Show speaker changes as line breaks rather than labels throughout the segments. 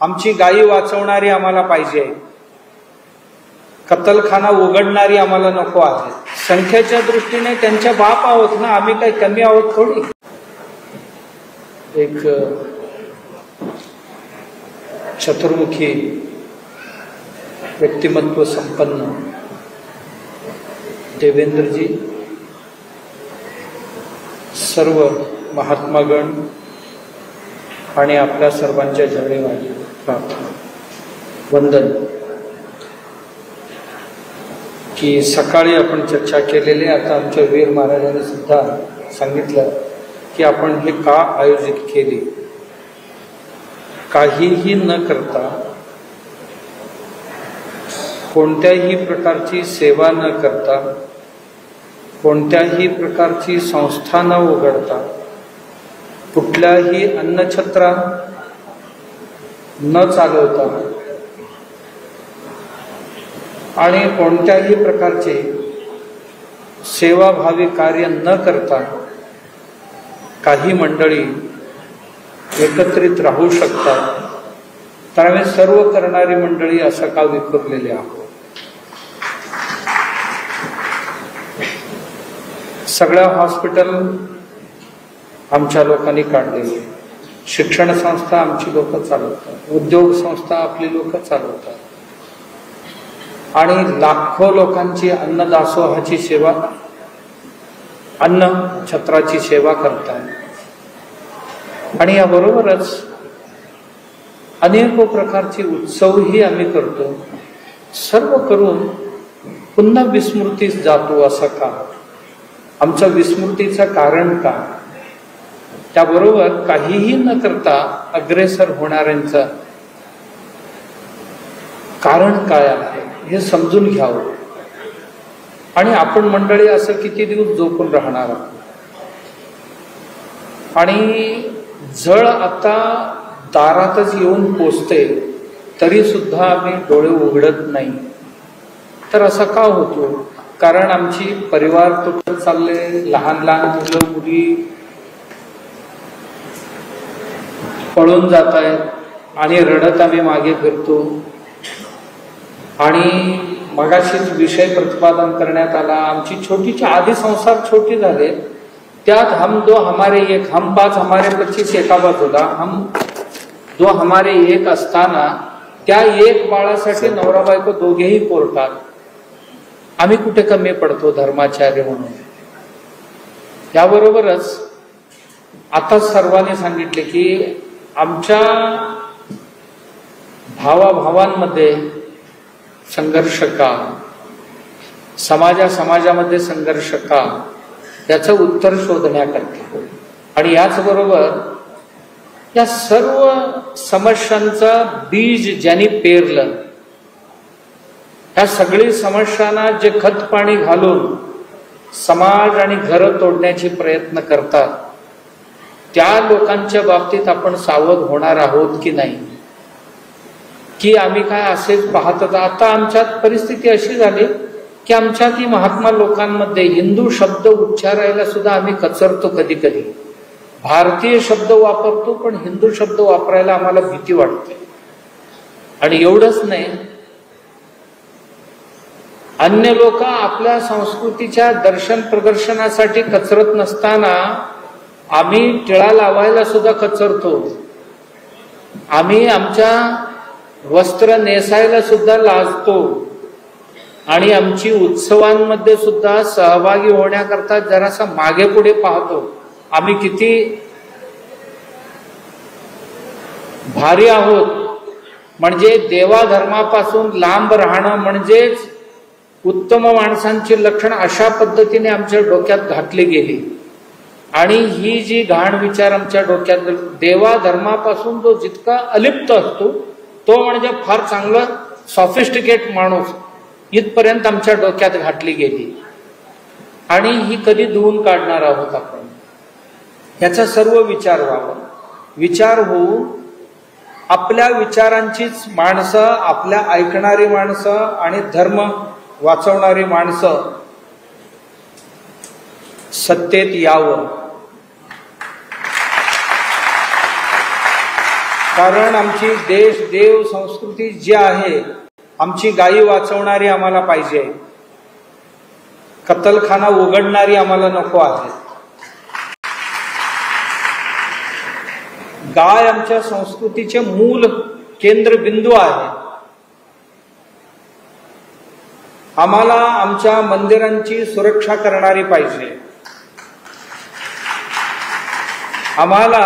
आमची गायी वाचवणारी आम्हाला पाहिजे, कत्तलखाना उघडणारी आम्हाला नको आहे. संख्येच्या दृष्टीने त्यांच्या बाप आहोत ना, आम्ही काही कमी आहोत थोडी. एक चतुर्मुखी व्यक्तिमत्व संपन्न देवेंद्रजी, सर्व महात्मागण आणि आपल्या सर्वांच्या जवळीवाली प्रार्थना वंदन. की सकाळी आपण चर्चा केलेली, आता आमच्या वीर महाराजांनी सुद्धा सांगितलं की आपण हे का आयोजित केली. काहीही न करता, कोणत्याही प्रकारची सेवा न करता, कोणत्याही प्रकारची संस्था न उघडता, कुठल्याही अन्नछत्रा न चालवता आणि कोणत्याही प्रकारचे सेवाभावी कार्य न करता काही मंडळी एकत्रित राहू शकतात. तर आम्ही सर्व करणारी मंडळी असं का विखुरलेले आहोत. सगळ्या हॉस्पिटल आमच्या लोकांनी काढलेले, शिक्षण संस्था आमची लोक चालवतात, उद्योग संस्था आपली लोक चालवतात आणि लाखो लोकांची अन्नदासोहाची सेवा, अन्न छत्राची सेवा करतात. आणि याबरोबरच अनेक प्रकारचे उत्सवही आम्ही करतो. सर्व करून पुन्हा विस्मृतीस जातो. असं का? आमचं विस्मृतीचं कारण का? त्याबरोबर काहीही न करता अग्रेसर होणाऱ्यांचं कारण काय आहे हे समजून घ्यावं. आणि आपण मंडळी असं किती दिवस झोपून राहणार आहोत. आणि जळ आता दारातच येऊन पोचते तरी सुद्धा आम्ही डोळे उघडत नाही. तर असं का होतो? कारण आमची परिवार तुटत चालले, लहान लहान मुलं मुली पळून जात आहेत आणि रडत आम्ही मागे फिरतो. आणि मगाशीच विषय प्रतिपादन करण्यात आला, आमची छोटीची आधी संसार छोटी झाले, त्यात हम दो हमारे एक, हम 5 हमारे 25 एका बाजूला, हम दो हमारे एक असताना त्या एक बाळासाठी नवरा बायको दोघेही पोरतात. आम्ही कुठे कमी पडतो धर्माचार्य म्हणून. याबरोबरच आता सर्वांनी सांगितले की आमच्या भावाभावांमध्ये संघर्ष का, समाजामध्ये संघर्ष का, याचं उत्तर शोधण्याकरता. आणि याचबरोबर या सर्व समस्यांचं बीज ज्यांनी पेरलं, या सगळी समस्यांना जे खत पाणी घालून समाज आणि घरं तोडण्याचे प्रयत्न करतात, त्या लोकांच्या बाबतीत आपण सावध होणार आहोत की नाही? की आम्ही काय असेच पाहत? आता आमच्यात परिस्थिती अशी झाली की आमच्यात महात्मा लोकांमध्ये हिंदू शब्द उच्चारायला सुद्धा आम्ही कचरतो. कधी कधी भारतीय शब्द वापरतो, पण हिंदू शब्द वापरायला आम्हाला भीती वाटते. आणि एवढंच नाही, अन्य लोक आपल्या संस्कृतीच्या दर्शन प्रदर्शनासाठी कचरत नसताना आम्ही टिळा लावायला सुद्धा कचरतो. आम्ही आमच्या वस्त्र नेसायला सुद्धा लाजतो. आणि आमची उत्सवांमध्ये सुद्धा सहभागी होण्याकरता जरासा मागे पुढे पाहतो. आम्ही किती भारी आहोत. म्हणजे देवाधर्मापासून लांब राहणं म्हणजेच उत्तम माणसांची लक्षण अशा पद्धतीने आमच्या डोक्यात घातली गेली. आणि ही जी घाण विचार आमच्या डोक्यात, देवाधर्मापासून जो जितका अलिप्त असतो तो म्हणजे फार चांगला सॉफिस्टिकेट माणूस, इथपर्यंत आमच्या डोक्यात घातली गेली. आणि ही कधी धुवून काढणार आहोत आपण? याचा सर्व विचार व्हावा. विचार होऊ आपल्या विचारांचीच माणसं, आपल्या ऐकणारी माणसं आणि धर्म वाचवणारी माणसं सत्तेत यावं. कारण आमची देश देव संस्कृती जी आहे, आमची गायी वाचवणारी आम्हाला पाहिजे, कत्तलखाना उघडणारी आम्हाला नको आहे. गाय आमच्या संस्कृतीचे मूल केंद्रबिंदू आहे. आम्हाला आमच्या मंदिरांची सुरक्षा करणारी पाहिजे. आम्हाला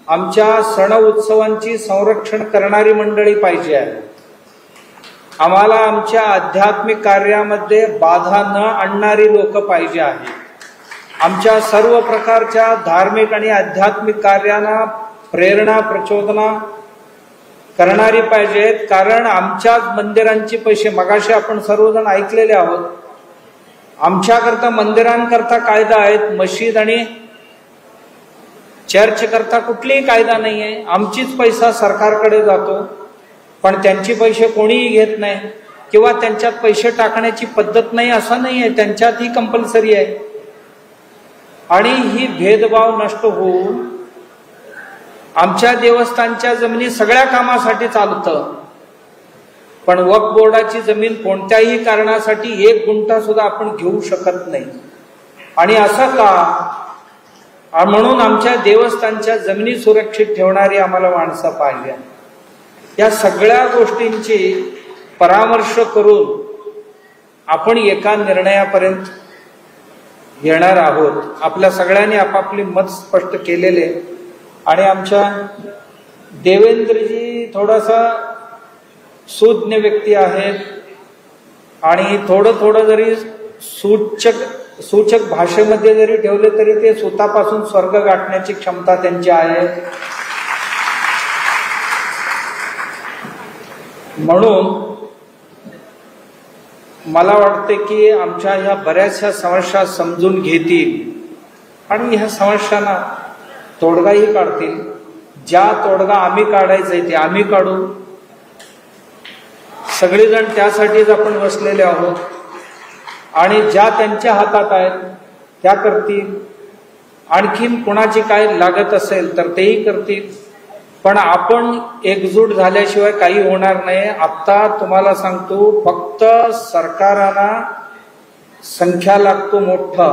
आमच्या सण उत्सवांची संरक्षण करणारी मंडळी पाहिजे आहे. आम्हाला आमच्या आध्यात्मिक कार्यामध्ये बाधा न आणणारी लोक पाहिजे आहेत. आमच्या सर्व प्रकारच्या धार्मिक आणि आध्यात्मिक कार्यांना प्रेरणा प्रचोदना करणारी पाहिजेत. कारण आमच्याच मंदिरांची पैसे, मगाशी आपण सर्वजण ऐकलेले आहोत, आमच्याकरता मंदिरांकरता कायदा आहेत, मशीद आणि चर्च करता कुठलीही कायदा नाही आहे. आमचीच पैसा सरकारकडे जातो, पण त्यांचे पैसे कोणीही घेत नाही, किंवा त्यांच्यात पैसे टाकण्याची पद्धत नाही असं नाही आहे, त्यांच्यात ही कंपल्सरी आहे. आणि ही भेदभाव नष्ट होऊन आमच्या देवस्थानच्या जमिनी सगळ्या कामासाठी चालतं, पण वक्फ बोर्डाची जमीन कोणत्याही कारणासाठी 1 गुंठा सुद्धा आपण घेऊ शकत नाही. आणि असं का? म्हणून आमच्या देवस्थानच्या जमिनी सुरक्षित ठेवणारी आम्हाला माणसं पाहिजे. या सगळ्या गोष्टींची परामर्श करून आपण एका निर्णयापर्यंत येणार आहोत. आपल्या सगळ्यांनी आपापली मत स्पष्ट केलेले. आणि आमच्या देवेंद्रजी थोडासा सुज्ञ व्यक्ती आहेत, आणि थोडं जरी सूचक भाषेमध्ये जरी ठेवले तरी ते सुतापासून स्वर्ग गाठण्याची क्षमता त्यांची आहे. म्हणून मला वाटते की आमच्या ह्या बऱ्याचशा समस्या समजून घेतील आणि ह्या समस्यांना तोडगाही काढतील. ज्या तोडगा आम्ही काढायचा ते आम्ही काढू. सगळेजण त्यासाठीच आपण बसलेले आहोत. आणि ज्या त्यांच्या हातात आहेत त्या करतील. आणखीन कोणाची काय लागत असेल तर तेही करतील. पण आपण एकजूट झाल्याशिवाय काही होणार नाही. आता तुम्हाला सांगतो, फक्त सरकारांना संख्या लागतो मोठा.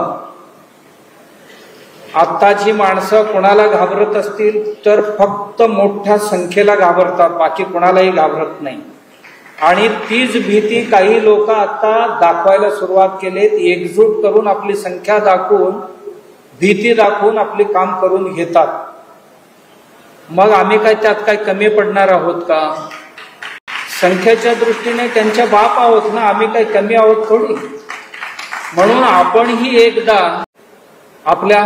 आत्ताची माणसं कोणाला घाबरत असतील तर फक्त मोठ्या संख्येला घाबरतात, बाकी कोणालाही घाबरत नाही. आणि तीच भीती काही लोक आता दाखवायला सुरुवात केलेत. एकजूट करून आपली संख्या दाखवून, भीती दाखवून आपले काम करून घेतात. मग आम्ही काय त्यात काय कमी पडणार आहोत का? संख्येच्या दृष्टीने त्यांच्या बाप आहोत ना, आम्ही काय कमी आहोत थोडी. म्हणून आपणही एकदा आपल्या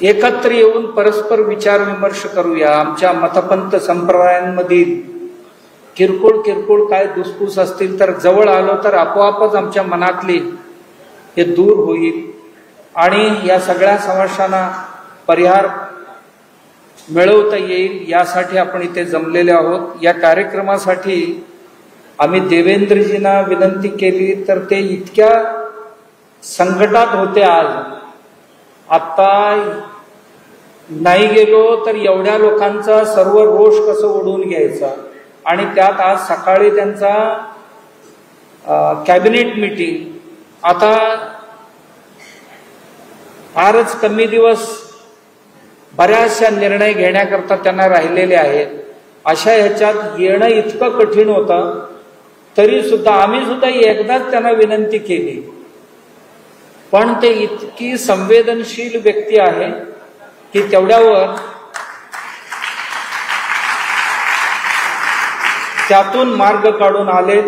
एकत्र येऊन परस्पर विचार विमर्श करूया. आमच्या मतपंथ संप्रदायांमधील किरकोळ काय दुसपूस असतील तर जवळ आलो तर आपोआपच आमच्या मनातली हे दूर होईल. आणि या सगळ्या समस्यांना परिहार मिळवता येईल, यासाठी आपण इथे जमलेले आहोत. या कार्यक्रमासाठी आम्ही देवेंद्रजींना विनंती केली तर ते इतक्या संकटात होते. आज आता नाही गेलो तर एवढ्या लोकांचा सर्व रोष कसं ओढून घ्यायचा. आणि त्यात आज सकाळी त्यांचा कॅबिनेट मीटिंग. आता फारच कमी दिवस बऱ्याचशा निर्णय घेण्याकरता त्यांना राहिलेले आहेत. अशा ह्याच्यात येणं इतकं कठीण होतं. तरी सुद्धा आम्ही सुद्धा एकदाच त्यांना विनंती केली, पण ते इतकी संवेदनशील व्यक्ती आहे की तेवढ्यावर त्यातून मार्ग काढून आले.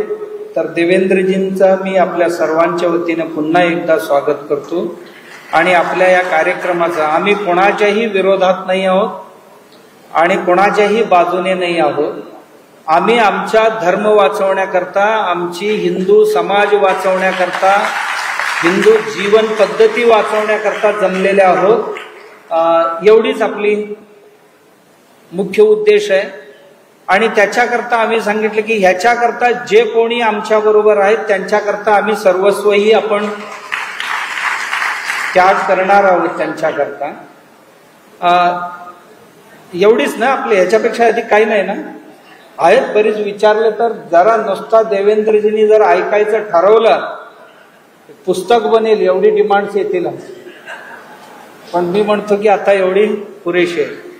तर देवेंद्रजींचा मी आपल्या सर्वांच्या वतीने पुन्हा एकदा स्वागत करतो. आणि आपल्या या कार्यक्रमाचा आम्ही कोणाच्याही विरोधात नाही आहोत आणि कोणाच्याही बाजूने नाही आहोत. आम्ही आमचा धर्म वाचवण्याकरता, आमची हिंदू समाज वाचवण्याकरता, हिंदू जीवन पद्धती वाचवण्याकरता जमलेले आहोत. एवढीच आपली मुख्य उद्देश आहे. आणि त्याच्याकरता आम्ही सांगितलं की ह्याच्याकरता जे कोणी आमच्या बरोबर आहेत त्यांच्याकरता आम्ही सर्वस्वही आपण त्याग करणार आहोत त्यांच्याकरता.
एवढीच ना आपले, ह्याच्यापेक्षा अधिक काही नाही ना? आहेत बरीच. विचारले तर जरा नुसता देवेंद्रजींनी जर ऐकायचं ठरवलं, पुस्तक बनेल एवढी डिमांड्स येतील. पण मी म्हणतो की आता एवढी पुरेशी आहे.